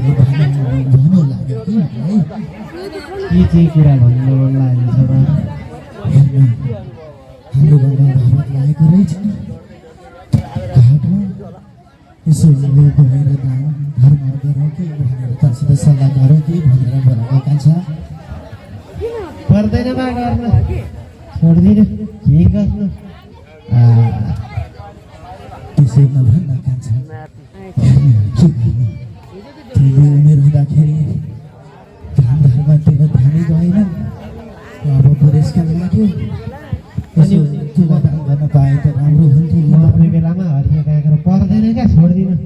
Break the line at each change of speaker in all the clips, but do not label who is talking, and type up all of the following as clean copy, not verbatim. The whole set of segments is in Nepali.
कुरो भन्नु लाग्यो कि मलाई
के चाहिँ कुरा भन्नु मन लागेको छ बा?
हेर्नु हाम्रो गाउँमा भारत लागेको रहेछ घाटमा यसो गएर दान धर्म गरौँ कि भनेर तँसित सल्लाह गरौँ कि भनेर बोलाएको कान्छा
पर्दैन बा गर्न छोड्दिनँ के गर्नु
त्यसै नभन्न कान्छा हेर्नु के गर्नु तिमीले उमेर हुँदाखेरि ध्यान धर्मतिर ध्यानै गएन अब बुढेसकाल लाग्यो यसो चुला दान गर्न पाए त राम्रो हुन्थ्यो
मर्ने बेलामा हरियो काँक्रो पर्दैन क्या छोड्दिनँ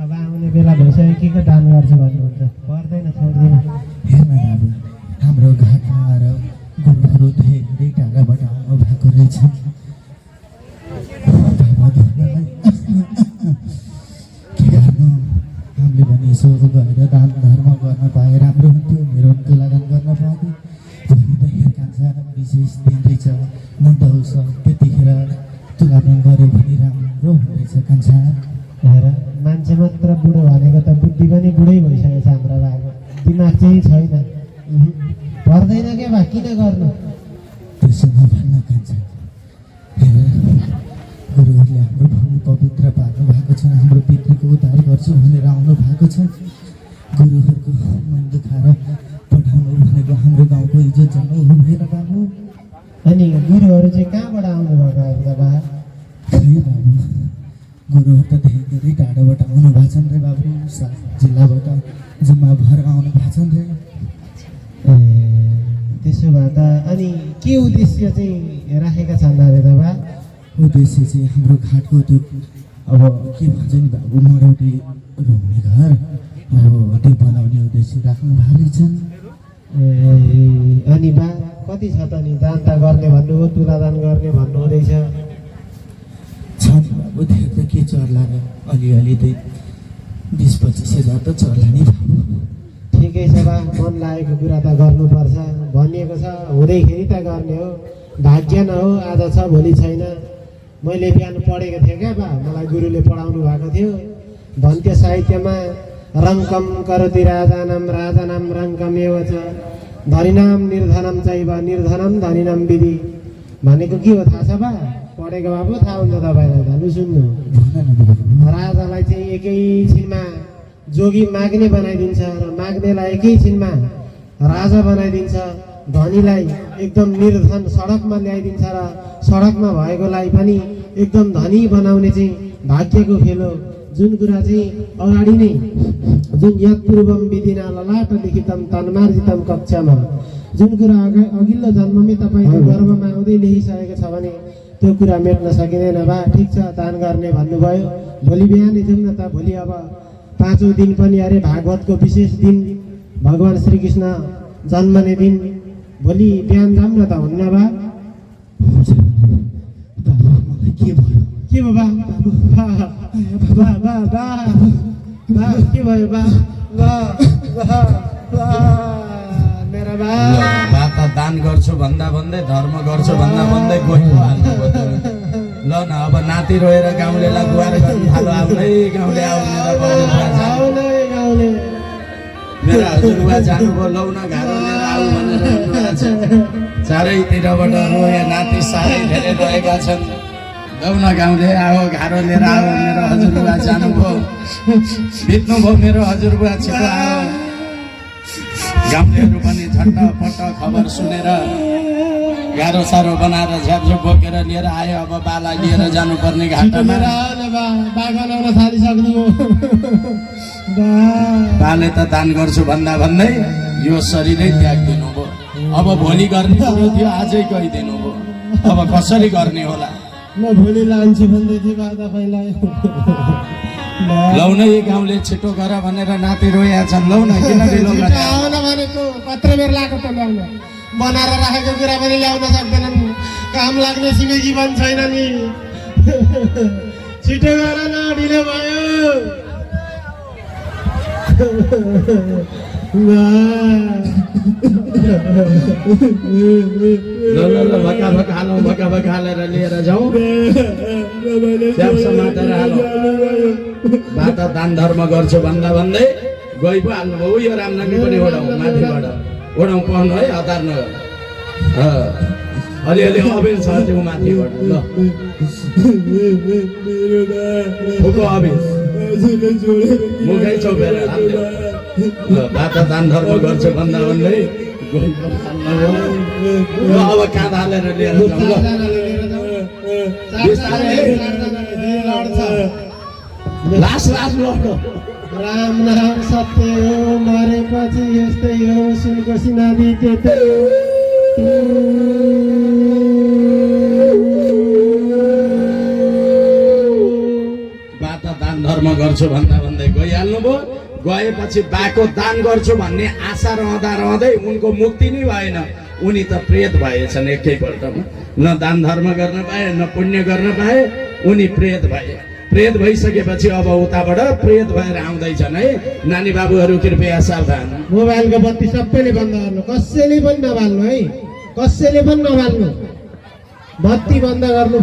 अब आउने बेला भइसक्यो के को दान गर्छु भन्नुहुन्छ पर्दैन छोड्दिनँ
हेर्न बाबु हाम्रो घाटमा आएर गुरुहरू धेरै टाढाबाट आउनु भएको रहेछ बाबा धर्मलाई के गर्नु हामीले भने यसो गएर दान धर्म गर्न पाए राम्रो हुन्थ्यो मेरो तुलादान गर्न पाएको भोलि त हेर कान्छा विशेष दिन रहेछ मन्दौस त्यतिखेर तुलादान गऱ्यो भने राम्रो हुँदैछ कान्छा
हेर मान्छे मात्र बुढो भनेको त बुद्धि पनि बुढै भइसकेको छ हाम्रो बाबु दिमाग चाहिँ छैन पर्दैन के बा किन गर्नु
त्यसो नभन्न कान्छा हेर गुरुहरूले हाम्रो भूमि पवित्र पार्नु भएको छ हाम्रो पितृको उद्धार गर्छु भनेर आउनु भएको छ गुरुहरूको मन दुखाएर पठाउनु भनेको हाम्रो गाउँको इज्जत जानु हो हेर बाबु
अनि गुरुहरू चाहिँ कहाँबाट आउनु भएको अहिले बा
खै बाबु गुरुहरू त धेरै टाढोबाट आउनु भएको छन् रे बाबु 7 जिल्लाबाट जम्मा भएर आउनु भएको छन् रे
ए त्यसो भए त अनि के उद्देश्य चाहिँ राखेका छन् अरे त बा
उद्देश्य चाहिँ हाम्रो घाटको त्यो अब के भन्छ नि बाबु मरौटे रोक्ने घर अब त्यो बनाउने उद्देश्य राख्नु भएको रहेछन्
ए अनि बा कति छ त नि दान त गर्ने भन्नुभयो तुलादान गर्ने भन्नु हुँदैछ
छन् बाबु धेरै त के चर्ला र अलिअलि त 20-25 हजार त चर्ला नि बाबु
ठिकै छ बा मन लागेको कुरा त गर्नुपर्छ भनिएको छ हुँदैखेरि त गर्ने हो भाग्य न हो आज छ भोलि छैन मैले बिहान पढेको थिएँ क्या बा मलाई गुरुले पढाउनु भएको थियो भन्थ्यो साहित्यमा रङ्कम करोति राजानाम रङ्कम एव च धनिनाम निर्धनम चैव निर्धनम धनिनाम विधि भनेको के हो थाहा छ बा पढेको बाबु थाहा हुन्छ तपाईँलाई त लु सुन्नु राजालाई चाहिँ एकैछिनमा जोगी माग्ने बनाइदिन्छ र माग्नेलाई एकैछिनमा राजा बनाइदिन्छ धनीलाई एकदम निर्धन सडकमा ल्याइदिन्छ र सडकमा भएकोलाई पनि एकदम धनी बनाउने चाहिँ भाग्यको खेल हो जुन कुरा चाहिँ अगाडि नै जुन यत्पूर्वम विधिना ललाट लिखितम तन्मार्जितम कक्षामा जुन कुरा अघिल्लो जन्ममै तपाईँको गर्भमा आउँदै लेखिसकेको छ भने त्यो कुरा मेट्न सकिँदैन बा ठिक छ दान गर्ने भन्नुभयो भोलि बिहानै जाउँ न त भोलि अब 5औं दिन पनि अरे भागवतको विशेष दिन भगवान् श्रीकृष्ण जन्मने दिन भोलि बिहान जाउँ न त हुन्न बा
के भयो
के भयो बा बा बा बा बा के भयो बा मेरा बा
त दान गर्छु भन्दा भन्दै धर्म गर्छु भन्दा भन्दै गएको हाल्नु ल न अब नाति रोएर गाउँलेलाई गुहार गर्नु थालो आउनै गाउँले आउने मेरो हजुरबुवा जानुभयो लौ न घारो लिएर आऊ भनेर चारैतिरबाट रोए नाति साह्रै धेरै रहेका छन् लौ न गाउँले आऊ घारो लिएर आऊ मेरो हजुरबुवा जानुभयो बित्नुभयो मेरो हजुरबुवा छिटो आऊ गाउँलेहरू पनि झट्टपट्ट खबर सुनेर गाह्रो साह्रो बनाएर झ्यापझुप बोकेर लिएर आयो अब बालाई लिएर जानुपर्ने घाटामा बाले त दान गर्छु भन्दा भन्दै यो शरीरै त्यागिदिनु भयो अब भोलि गर्ने कुरो थियो आजै गइदिनु भयो अब कसरी गर्ने होला
म भोलि लान्छु भन्दै थिएँ बा तपाईँलाई
लौ न यी गाउँले छिटो गर भनेर नाति रोया छन् लौ न किन ढिलो
आउन भनेको पत्र बेर लाग्यो त ल्याउन बनाएर राखेको कुरा पनि ल्याउन सक्दैनन् काम लाग्ने छिमेकी पनि छैन नि छिटो गर न ढिलो भयो
ल भक्का भक्का हालेर लिएर जाउँ समातेर हालौँ बात दान धर्म गर्छु भन्दा भन्दै गई पो हाल्नुभयो यो रामनवमी पनि ओढाउँ माथिबाट ओढाउँ पाउनु है हतार नगर अलिअलि अबिल छ त्यो माथिबाट ल फुको अबिल मुखै चोपेर हाल्यो ल बाटा दान धर्म गर्छु भन्दा भन्दै गई पो हाल्नुभयो अब काँध हालेर लिएर जाउँ ल लास लड
राम नाम सत्य हो मरेपछि यस्तै हो सुनको सिनादी त्यतै हो
बाटा दान धर्म गर्छु भन्दा भन्दै गइहाल्नुभयो गएपछि बाको दान गर्छु भन्ने आशा रहँदा रहँदै उनको मुक्ति नै भएन उनी त प्रेत भएछन् एकैपल्टमा न दान धर्म गर्न पाए न पुण्य गर्न पाए उनी प्रेत भए प्रेत भइसकेपछि अब उताबाट प्रेत भएर आउँदैछन् है नानी बाबुहरू कृपया सावधान
मोबाइलको बत्ती सबैले बन्द गर्नु कसैले पनि नबाल्नु है कसैले पनि नबाल्नु बत्ती बन्द गर्नु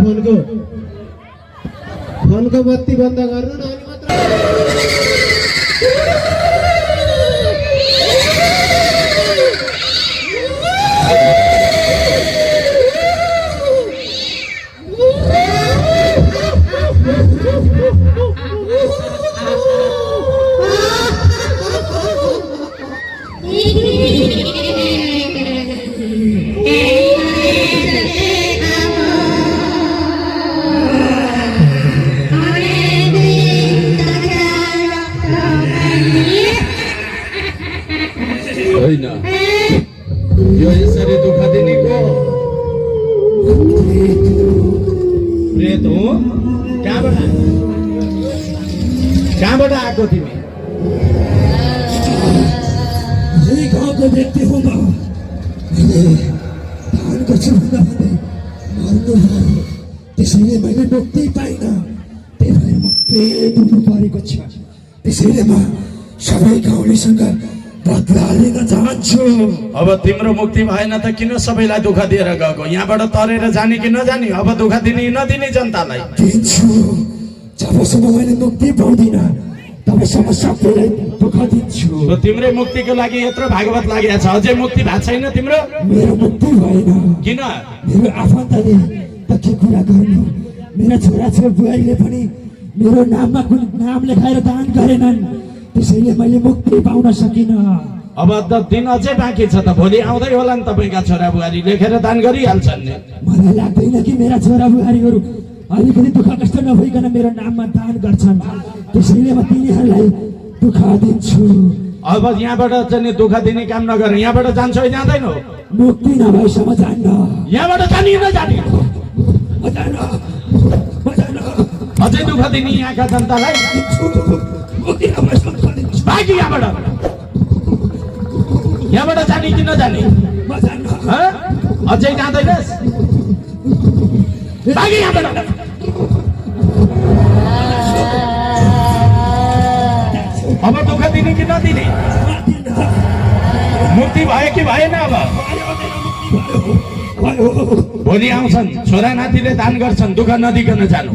फोनको बत्ती बन्द गर्नु न अनि मात्र
होइन यो यसरी दुःख दिनेको प्रेत हो कहाँबाट आएको तिमी
यही गाउँको व्यक्ति हो म मैले दान गर्छु भन्दा भन्दै मर्नुभयो त्यसैले मैले मुक्ति पाइनँ त्यही भएर म प्रेत हुनु परेको छ त्यसैले म सबै गाउँलेसँग बदला लिन चाहन्छु
अब तिम्रो मुक्ति भएन त किन सबैलाई दुःख दिएर गएको यहाँबाट तरेर जाने कि नजाने अब दुःख दिने नदिने जनतालाई
दिन्छु जबसम्म मैले मुक्ति पाउँदिनँ तबसम्म सबैलाई दुःख दिन्छु
तिम्रै मुक्तिको लागि यत्रो भागवत लागेको छ अझै मुक्ति भएको छैन तिम्रो
मेरो मुक्ति भएन
किन
मेरो आफन्तले त के कुरा गर्नु मेरा छोराछोरी बुहारीले पनि मेरो नाममा कुन नाम लेखाएर दान गरेनन् त्यसैले मैले मुक्ति पाउन सकिनँ
अब त दिन अझै बाँकी छ त भोलि आउँदै होला नि तपाईँका छोरा बुहारी लेखेर दान गरिहाल्छन् नि
मलाई लाग्दैन कि मेरा छोरा बुहारीहरू अलिकति दुःख कष्ट नभइकन मेरो नाममा दान गर्छन् त्यसैले म तिनीहरूलाई दुःख दिन्छु
अब यहाँबाट चाहिँ दुःख दिने काम नगर यहाँबाट जान्छौ जाँदैनौ
मुक्ति नभएसम्म जान्न
यहाँबाट जाने नजाने
म जान्न
अझै दुःख दिने यहाँका जनतालाई
मुक्ति नभएसम्म जान्दिन्छु।
बाँकी यहाँबाट जाने कि नजाने
म जान्न
अझै जाँदैनस् बाँकी यहाँबाट अब दुःख दिने कि नदिने मुक्ति भयो कि भएन अब भोलि आउँछन् छोरा नातिले दान गर्छन् दुःख नदिकन जानु